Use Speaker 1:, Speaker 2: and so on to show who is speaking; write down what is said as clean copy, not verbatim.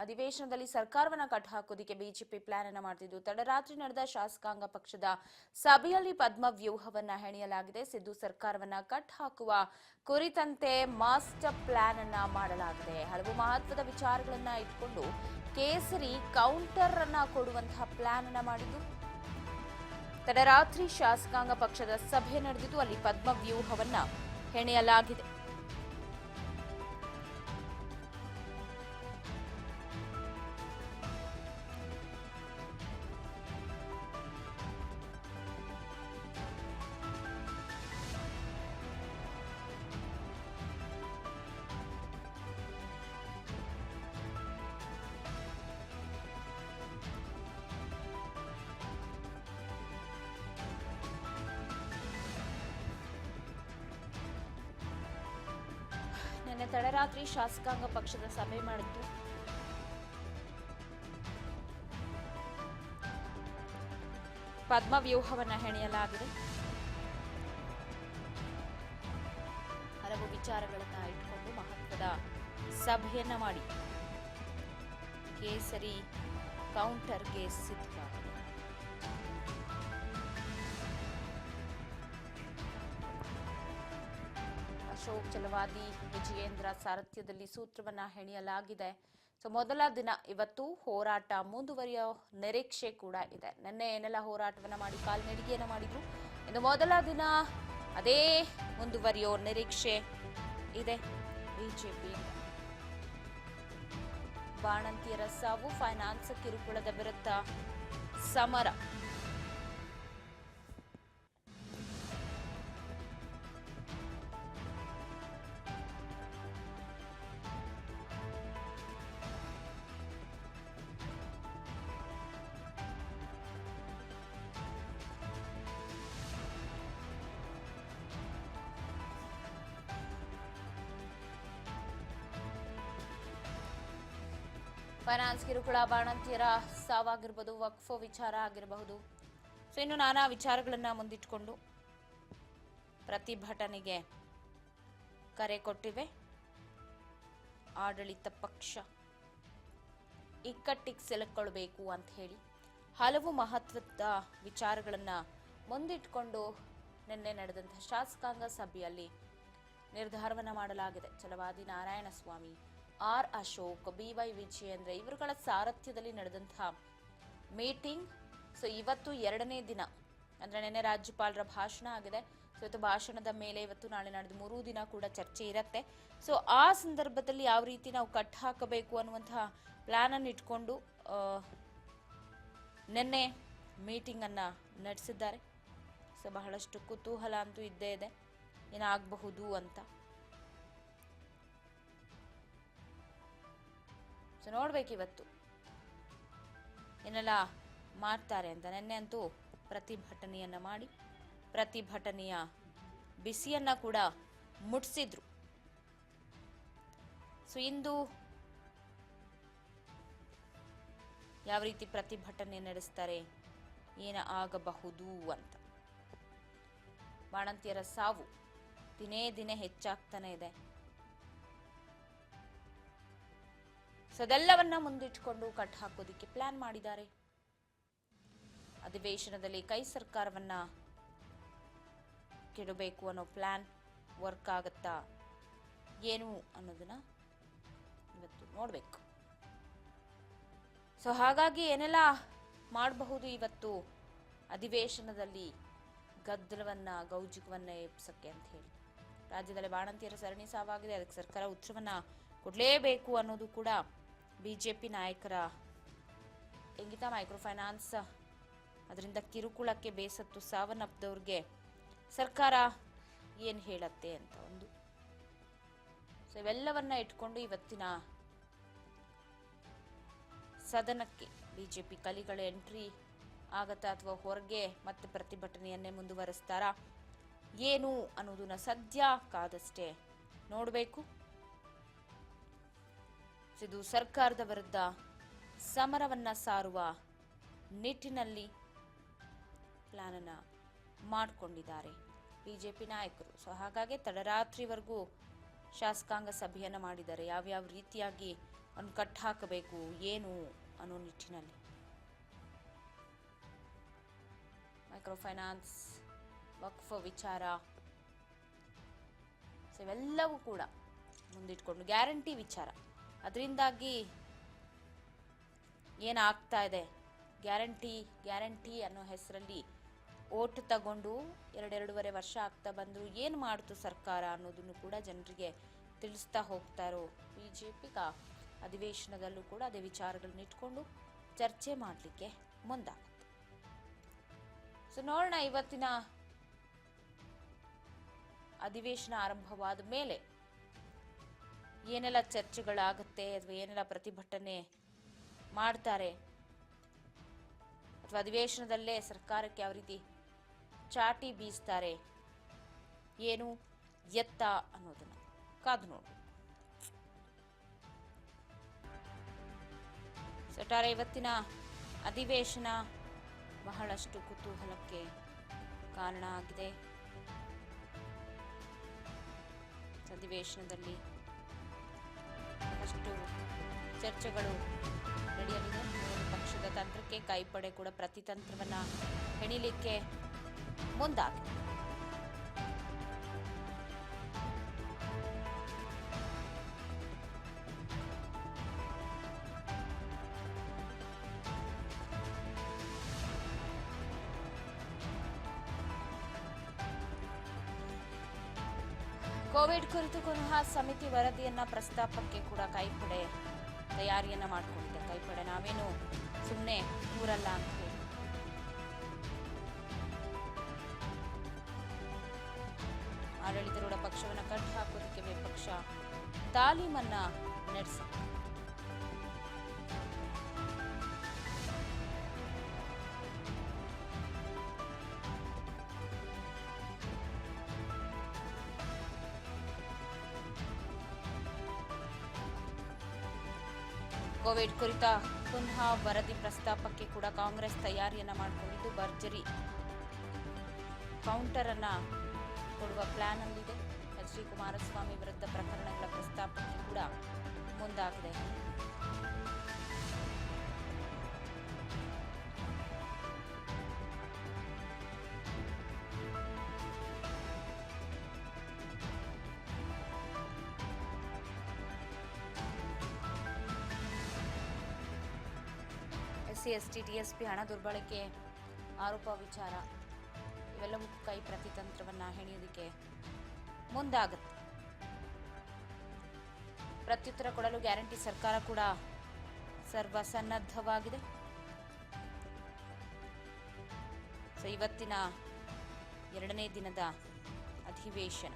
Speaker 1: ಅಧಿವೇಶನದಲ್ಲಿ ಸರ್ಕಾರವನ್ನ ಕಟ್ಟಹಾಕೋದಕ್ಕೆ BJP plan ಅನ್ನ ಮಾಡ್ತಿದ್ದು. ತಡರಾತ್ರಿ ನಡೆದ ಶಾಸಕಾಂಗ ಪಕ್ಷದ ಸಭೆಯಲ್ಲಿ ಪದ್ಮ ವ್ಯೂಹವನ್ನ ಹೆಣೆಯಲಾಗಿದೆ. ಸಿದ್ದು ಸರ್ಕಾರವನ್ನ ಕಟ್ಟಹಾಕುವ ಕುರಿತಂತೆ ಮಾಸ್ಟರ್ ಪ್ಲಾನ್ ಅನ್ನ ಮಾಡಲಾಗಿದೆ. ಹಲವು ಮಹತ್ವದ ವಿಚಾರಗಳನ್ನ ಇಟ್ಕೊಂಡು ಕೇಸರಿ ಕೌಂಟರ್ ಅನ್ನ ಕೊಡುವಂತಹ ಪ್ಲಾನ್ ಅನ್ನ ಮಾಡಿದ್ದು. ತಡರಾತ್ರಿ ಶಾಸಕಾಂಗ ಪಕ್ಷದ ಸಭೆ ನಡೆದಿದ್ದು. ಅಲ್ಲಿ ಪದ್ಮ ವ್ಯೂಹವನ್ನ ಹೆಣೆಯಲಾಗಿದೆ. ನಿನ್ನೆ ತಡರಾತ್ರಿ ಶಾಸಕಾಂಗ ಪಕ್ಷದ ಸಭೆ ಮಾಡಿದ್ದು. ಪದ್ಮ ವ್ಯೂಹವನ್ನ ಹೆಣೆಯಲಾಗಿದೆ. ಹಲವು ವಿಚಾರಗಳನ್ನ ಇಟ್ಕೊಂಡು ಮಹತ್ವದ ಸಭೆಯನ್ನ ಮಾಡಿ ಕೇಸರಿ ಕೌಂಟರ್ಗೆ ಸಿದ್ಧವಾಗಿದೆ. ಅಶೋಕ್ ಚಲವಾದಿ ವಿಜಯೇಂದ್ರ ಸಾರಥ್ಯದಲ್ಲಿ ಸೂತ್ರವನ್ನ ಹೆಣೆಯಲಾಗಿದೆ. ಮೊದಲ ದಿನ ಇವತ್ತು ಹೋರಾಟ ಮುಂದುವರಿಯೋ ನಿರೀಕ್ಷೆ ಕೂಡ ಇದೆ. ನಿನ್ನೆ ಏನೆಲ್ಲ ಹೋರಾಟವನ್ನ ಮಾಡಿ ಕಾಲ್ನಡಿಗೆಯನ್ನ ಮಾಡಿದ್ರು, ಇನ್ನು ಮೊದಲ ದಿನ ಅದೇ ಮುಂದುವರಿಯೋ ನಿರೀಕ್ಷೆ ಇದೆ ಬಿಜೆಪಿ. ಬಾಣಂತಿಯರ ಸಾವು, ಫೈನಾನ್ಸ್ ಕಿರುಕುಳದ ವಿರುದ್ಧ ಸಮರ. ಫೈನಾನ್ಸ್ ಕಿರುಕುಳ, ಬಾಣಂತಿಯರ ಸಾವಾಗಿರಬಹುದು, ವಕ್ಫ್ ವಿಚಾರ ಆಗಿರಬಹುದು. ಇನ್ನು ನಾನಾ ವಿಚಾರಗಳನ್ನ ಮುಂದಿಟ್ಟುಕೊಂಡು ಪ್ರತಿಭಟನೆಗೆ ಕರೆ ಕೊಟ್ಟಿವೆ ಆಡಳಿತ ಪಕ್ಷ. ಇಕ್ಕಟ್ಟಿಗೆ ಸಿಲುಕೊಳ್ಳಬೇಕು ಅಂತ ಹೇಳಿ ಹಲವು ಮಹತ್ವದ ವಿಚಾರಗಳನ್ನ ಮುಂದಿಟ್ಟುಕೊಂಡು ನಿನ್ನೆ ನಡೆದಂತಹ ಶಾಸಕಾಂಗ ಸಭೆಯಲ್ಲಿ ನಿರ್ಧಾರವನ್ನ ಮಾಡಲಾಗಿದೆ. ಛಲವಾದಿ ನಾರಾಯಣಸ್ವಾಮಿ, ಆರ್ ಅಶೋಕ್, ಬಿವೈ ವಿಜಯೇಂದ್ರ ಇವರುಗಳ ಸಾರಥ್ಯದಲ್ಲಿ ನಡೆದಂತಹ ಮೀಟಿಂಗ್. ಇವತ್ತು ಎರಡನೇ ದಿನ, ಅಂದ್ರೆ ನಿನ್ನೆ ರಾಜ್ಯಪಾಲರ ಭಾಷಣ ಆಗಿದೆ. ಇವತ್ತು ಭಾಷಣದ ಮೇಲೆ ಇವತ್ತು ನಾಳೆ ನಾಡಿದ್ದು 3 ದಿನ ಕೂಡ ಚರ್ಚೆ ಇರುತ್ತೆ. ಆ ಸಂದರ್ಭದಲ್ಲಿ ಯಾವ ರೀತಿ ನಾವು ಕಟ್ ಹಾಕಬೇಕು ಅನ್ನುವಂತಹ ಪ್ಲಾನ್ ಅನ್ನು ಇಟ್ಕೊಂಡು ನಿನ್ನೆ ಮೀಟಿಂಗ್ ಅನ್ನ ನಡೆಸಿದ್ದಾರೆ. ಬಹಳಷ್ಟು ಕುತೂಹಲ ಅಂತೂ ಇದ್ದೇ ಇದೆ, ಏನಾಗಬಹುದು ಅಂತ. ನೋಡ್ಬೇಕು ಇವತ್ತು ಏನೆಲ್ಲ ಮಾಡ್ತಾರೆ ಅಂತ. ನಿನ್ನೆ ಅಂತೂ ಪ್ರತಿಭಟನೆಯನ್ನ ಮಾಡಿ ಪ್ರತಿಭಟನೆಯ ಬಿಸಿಯನ್ನ ಕೂಡ ಮುಟ್ಸಿದ್ರು. ಇಂದು ಯಾವ ರೀತಿ ಪ್ರತಿಭಟನೆ ನಡೆಸ್ತಾರೆ, ಏನ ಆಗಬಹುದು ಅಂತ. ಬಾಣಂತಿಯರ ಸಾವು ದಿನೇ ದಿನೇ ಹೆಚ್ಚಾಗ್ತಾನೆ ಇದೆ. ಅದೆಲ್ಲವನ್ನ ಮುಂದಿಟ್ಕೊಂಡು ಕಟ್ ಹಾಕೋದಿಕ್ಕೆ ಪ್ಲಾನ್ ಮಾಡಿದ್ದಾರೆ. ಅಧಿವೇಶನದಲ್ಲಿ ಕೈ ಸರ್ಕಾರವನ್ನ ಕೆಡಬೇಕು ಅನ್ನೋ ಪ್ಲಾನ್ ವರ್ಕ್ ಆಗತ್ತಾ ಏನು ಅನ್ನೋದನ್ನ ಇವತ್ತು ನೋಡ್ಬೇಕು. ಹಾಗಾಗಿ ಏನೆಲ್ಲ ಮಾಡಬಹುದು ಇವತ್ತು ಅಧಿವೇಶನದಲ್ಲಿ ಗದ್ದಲವನ್ನ ಗೌಜಿಕವನ್ನ ಎಬ್ಸಕ್ಕೆ ಅಂತ ಹೇಳಿ. ರಾಜ್ಯದಲ್ಲಿ ಬಾಣಂತಿಯರ ಸರಣಿ ಸಾವಾಗಿದೆ, ಅದಕ್ಕೆ ಸರ್ಕಾರ ಉತ್ತರವನ್ನ ಕೊಡ್ಲೇಬೇಕು ಅನ್ನೋದು ಕೂಡ ಬಿಜೆಪಿ ನಾಯಕರ ಇಂಗಿತ. ಮೈಕ್ರೋ ಫೈನಾನ್ಸ್ ಅದರಿಂದ ಕಿರುಕುಳಕ್ಕೆ ಬೇಸತ್ತು ಸಾವನ್ನಪ್ಪದವ್ರಿಗೆ ಸರ್ಕಾರ ಏನ್ ಹೇಳತ್ತೆ ಅಂತ ಒಂದು. ಇವೆಲ್ಲವನ್ನ ಇಟ್ಕೊಂಡು ಇವತ್ತಿನ ಸದನಕ್ಕೆ ಬಿಜೆಪಿ ಕಲಿಗಳ ಎಂಟ್ರಿ ಆಗತ್ತಾ ಅಥವಾ ಹೊರಗೆ ಮತ್ತೆ ಪ್ರತಿಭಟನೆಯನ್ನೇ ಮುಂದುವರಿಸ್ತಾರಾ ಏನು ಅನ್ನೋದನ್ನ ಸದ್ಯ ಕಾದಷ್ಟೇ ನೋಡಬೇಕು. ಇದು ಸರ್ಕಾರದ ವಿರುದ್ಧ ಸಮರವನ್ನ ಸಾರುವ ನಿಟ್ಟಿನಲ್ಲಿ ಪ್ಲಾನ್ ಅನ್ನ ಮಾಡಿಕೊಂಡಿದ್ದಾರೆ ಬಿಜೆಪಿ ನಾಯಕರು. ಹಾಗಾಗಿ ತಡರಾತ್ರಿವರೆಗೂ ಶಾಸಕಾಂಗ ಸಭೆಯನ್ನ ಮಾಡಿದ್ದಾರೆ. ಯಾವ್ಯಾವ ರೀತಿಯಾಗಿ ಒಂದು ಕಟ್ ಹಾಕಬೇಕು ಏನು ಅನ್ನೋ ನಿಟ್ಟಿನಲ್ಲಿ ಮೈಕ್ರೋ ಫೈನಾನ್ಸ್ ವಕ್ಫ್ ವಿಚಾರ ಇವೆಲ್ಲವೂ ಕೂಡ ಮುಂದಿಟ್ಕೊಂಡು ಗ್ಯಾರಂಟಿ ವಿಚಾರ ಅದರಿಂದಾಗಿ ಏನಾಗ್ತಾ ಇದೆ ಗ್ಯಾರಂಟಿ ಅನ್ನೋ ಹೆಸರಲ್ಲಿ ಓಟ್ ತಗೊಂಡು 2.5 ವರ್ಷ ಆಗ್ತಾ ಬಂದ್ರು ಏನು ಮಾಡ್ತು ಸರ್ಕಾರ ಅನ್ನೋದನ್ನು ಕೂಡ ಜನರಿಗೆ ತಿಳಿಸ್ತಾ ಹೋಗ್ತಾ ಇರೋ ಬಿಜೆಪಿ ಅಧಿವೇಶನದಲ್ಲೂ ಕೂಡ ಅದೇ ವಿಚಾರಗಳನ್ನ ಇಟ್ಕೊಂಡು ಚರ್ಚೆ ಮಾಡಲಿಕ್ಕೆ ಮುಂದಾಗುತ್ತೆ. ಸೊ ನೋಡೋಣ ಇವತ್ತಿನ ಅಧಿವೇಶನ ಆರಂಭವಾದ ಮೇಲೆ ಏನೆಲ್ಲ ಚರ್ಚೆಗಳಾಗುತ್ತೆ ಅಥವಾ ಏನೆಲ್ಲ ಪ್ರತಿಭಟನೆ ಮಾಡ್ತಾರೆ ಅಥವಾ ಅಧಿವೇಶನದಲ್ಲೇ ಸರ್ಕಾರಕ್ಕೆ ಯಾವ ರೀತಿ ಚಾಟಿ ಬೀಸ್ತಾರೆ ಏನು ಎತ್ತ ಅನ್ನೋದನ್ನ ಕಾದು ನೋಡು. ಒಟ್ಟಾರೆ ಇವತ್ತಿನ ಅಧಿವೇಶನ ಬಹಳಷ್ಟು ಕುತೂಹಲಕ್ಕೆ ಕಾರಣ ಆಗಿದೆ. ಅಧಿವೇಶನದಲ್ಲಿ ಅಷ್ಟು ಚರ್ಚೆಗಳು ನಡೆಯಲಿದೆ. ಪಕ್ಷದ ತಂತ್ರಕ್ಕೆ ಕೈಪಡೆ ಕೂಡ ಪ್ರತಿತಂತ್ರವನ್ನ ಹೆಣಿಲಿಕ್ಕೆ ಮುಂದಾಗಿದೆ. ಕೋವಿಡ್ ಕುರಿತು ಪುನಃ ಸಮಿತಿ ವರದಿಯನ್ನ ಪ್ರಸ್ತಾಪಕ್ಕೆ ಕೂಡ ಕೈಪಡೆ ತಯಾರಿಯನ್ನ ಮಾಡಿಕೊಂಡಿದೆ. ಕೈಪಡೆ ನಾವೇನು ಸುಮ್ಮನೆ ಊರಲ್ಲ ಅಂತ ಹೇಳಿ ಆಡಳಿತಾರೂಢ ಪಕ್ಷವನ್ನ ಕಟ್ಟಿ ಹಾಕೋದಕ್ಕೆ ವಿಪಕ್ಷ ತಾಲೀಮನ್ನ ನಡೆಸಿದೆ. ಕೋವಿಡ್ ಕುರಿತ ಪುನಃ ವರದಿ ಪ್ರಸ್ತಾಪಕ್ಕೆ ಕೂಡ ಕಾಂಗ್ರೆಸ್ ತಯಾರಿಯನ್ನ ಮಾಡಿಕೊಂಡಿದ್ದು ಭರ್ಜರಿ ಕೌಂಟರ್ ಅನ್ನ ಕೊಡುವ ಪ್ಲಾನ್ ಅಲ್ಲಿದೆ. ಎಚ್.ಡಿ. ಕುಮಾರಸ್ವಾಮಿ ವಿರುದ್ಧ ಪ್ರಕರಣಗಳ ಪ್ರಸ್ತಾಪಕ್ಕೆ ಕೂಡ ಮುಂದಾಗಿದೆ. SC/ST DSP ಹಣ ದುರ್ಬಳಕೆ ಆರೋಪ ವಿಚಾರ ಇವೆಲ್ಲವೂ ಕೈ ಪ್ರತಿತಂತ್ರವನ್ನ ಹೆಣೆಯೋದಕ್ಕೆ ಮುಂದಾಗುತ್ತೆ. ಪ್ರತ್ಯುತ್ತರ ಕೊಡಲು ಗ್ಯಾರಂಟಿ ಸರ್ಕಾರ ಕೂಡ ಸರ್ವಸನ್ನದ್ಧವಾಗಿದೆ. ಸೊ ಇವತ್ತಿನ 2ನೇ ದಿನದ ಅಧಿವೇಶನ